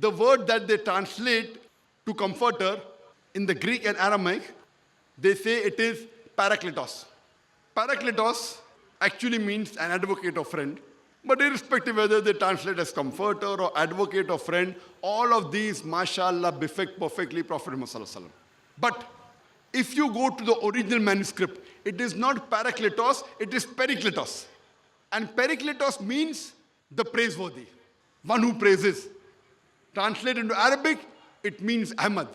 the word that they translate to comforter in the Greek and Aramaic, they say it is parakletos. Parakletos actually means an advocate or friend. But irrespective whether they translate as comforter or advocate or friend, all of these, mashallah, befit perfectly Prophet Muhammad Sallallahu Alaihi Wasallam. But if you go to the original manuscript, it is not parakletos, it is perikletos. And perikletos means the praiseworthy, one who praises. Translated into Arabic, it means Ahmad,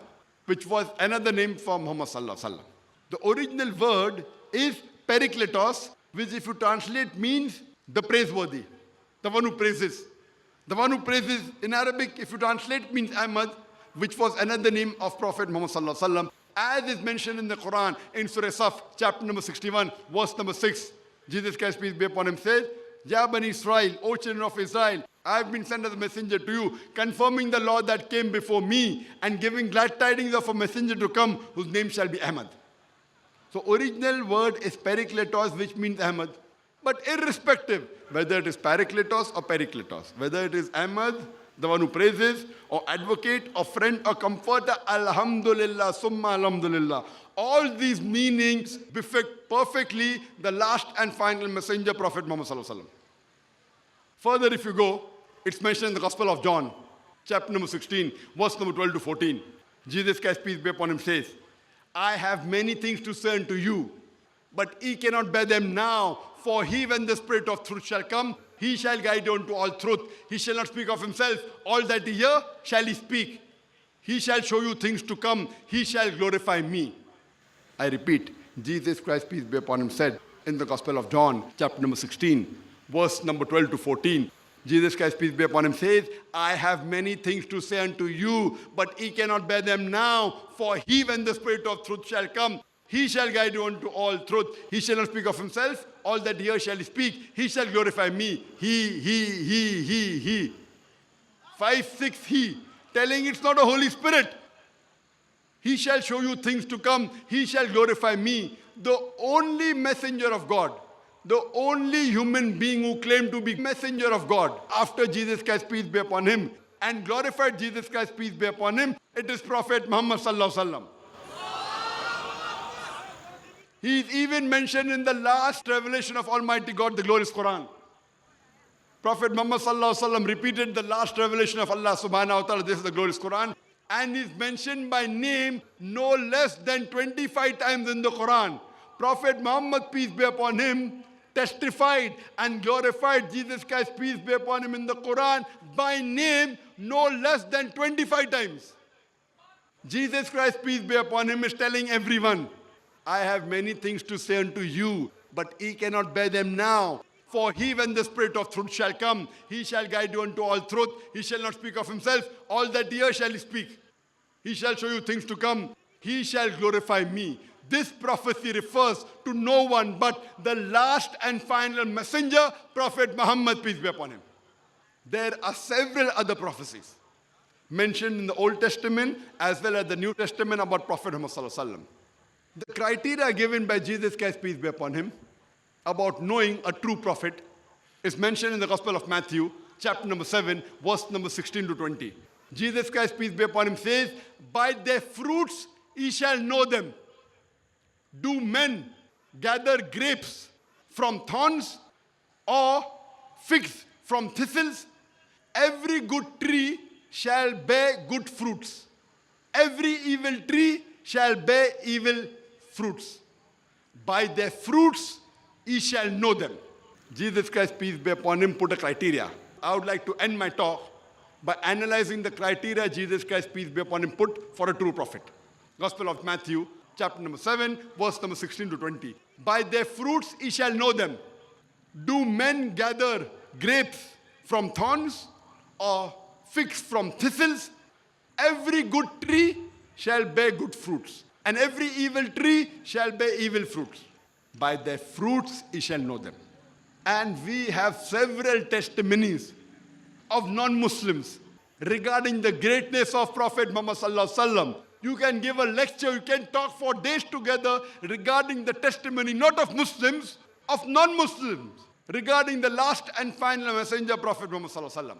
which was another name for Muhammad Sallallahu Alaihi Wasallam. The original word is perikletos, which if you translate means the praiseworthy, the one who praises. The one who praises in Arabic, if you translate, means Ahmad, which was another name of Prophet Muhammad Sallallahu Alaihi Wasallam. As is mentioned in the Quran, in Surah Saf, chapter number 61, verse number 6, Jesus Christ, peace be upon him, says, Ya Bani Israel, O children of Israel, I have been sent as a messenger to you, confirming the law that came before me, and giving glad tidings of a messenger to come, whose name shall be Ahmad. So original word is perikletos, which means Ahmad. But irrespective, whether it is parakletos or perikletos, whether it is Ahmad, the one who praises, or advocate, or friend, or comforter, alhamdulillah, summa alhamdulillah. All these meanings befit perfectly the last and final messenger, Prophet Muhammad Sallallahu Alaihi Wasallam. Further, if you go, it's mentioned in the Gospel of John, chapter number 16, verse number 12 to 14. Jesus Christ, peace be upon him, says, I have many things to say unto you, but ye cannot bear them now. For he, when the Spirit of truth shall come, he shall guide you unto all truth. He shall not speak of himself. All that he hear shall he speak. He shall show you things to come. He shall glorify me. I repeat, Jesus Christ, peace be upon him, said in the Gospel of John, chapter number 16, verse number 12 to 14. Jesus Christ, peace be upon him, says, I have many things to say unto you, but ye cannot bear them now. For he, when the Spirit of truth shall come, he shall guide you unto all truth. He shall not speak of himself. All that he hears shall he speak. He shall glorify me. He. 5, 6, he. Telling it's not a Holy Spirit. He shall show you things to come. He shall glorify me. The only messenger of God, the only human being who claimed to be messenger of God after Jesus Christ, peace be upon him, and glorified Jesus Christ, peace be upon him, it is Prophet Muhammad Sallallahu Alaihi Wasallam. He is even mentioned in the last revelation of Almighty God, the glorious Quran. Prophet Muhammad Sallallahu Alaihi Wasallam repeated the last revelation of Allah Subhanahu wa Ta'ala, this is the glorious Quran, and is mentioned by name no less than 25 times in the Quran. Prophet Muhammad, peace be upon him, testified and glorified Jesus Christ, peace be upon him, in the Quran by name no less than 25 times. Jesus Christ, peace be upon him, is telling everyone, I have many things to say unto you, but ye cannot bear them now. For he, when the Spirit of truth shall come, he shall guide you unto all truth. He shall not speak of himself. All that he hears shall he speak. He shall show you things to come. He shall glorify me. This prophecy refers to no one but the last and final messenger, Prophet Muhammad, peace be upon him. There are several other prophecies mentioned in the Old Testament as well as the New Testament about Prophet Muhammad Sallallahu Alaihi Wasallam. The criteria given by Jesus Christ, peace be upon him, about knowing a true prophet is mentioned in the Gospel of Matthew, chapter number 7, verse number 16 to 20. Jesus Christ, peace be upon him, says, by their fruits ye shall know them. Do men gather grapes from thorns or figs from thistles? Every good tree shall bear good fruits. Every evil tree shall bear evil fruits. By their fruits ye shall know them. Jesus Christ, peace be upon him, put a criteria. I would like to end my talk by analyzing the criteria Jesus Christ, peace be upon him, put for a true prophet. Gospel of Matthew, chapter number 7, verse number 16 to 20. By their fruits ye shall know them. Do men gather grapes from thorns or figs from thistles? Every good tree shall bear good fruits, and every evil tree shall bear evil fruits. By their fruits ye shall know them. And we have several testimonies of non-Muslims regarding the greatness of Prophet Muhammad Sallallahu Alaihi Wasallam. You can give a lecture, you can talk for days together regarding the testimony not of Muslims, of non-Muslims, regarding the last and final messenger, Prophet Muhammad Sallallahu Alaihi Wasallam.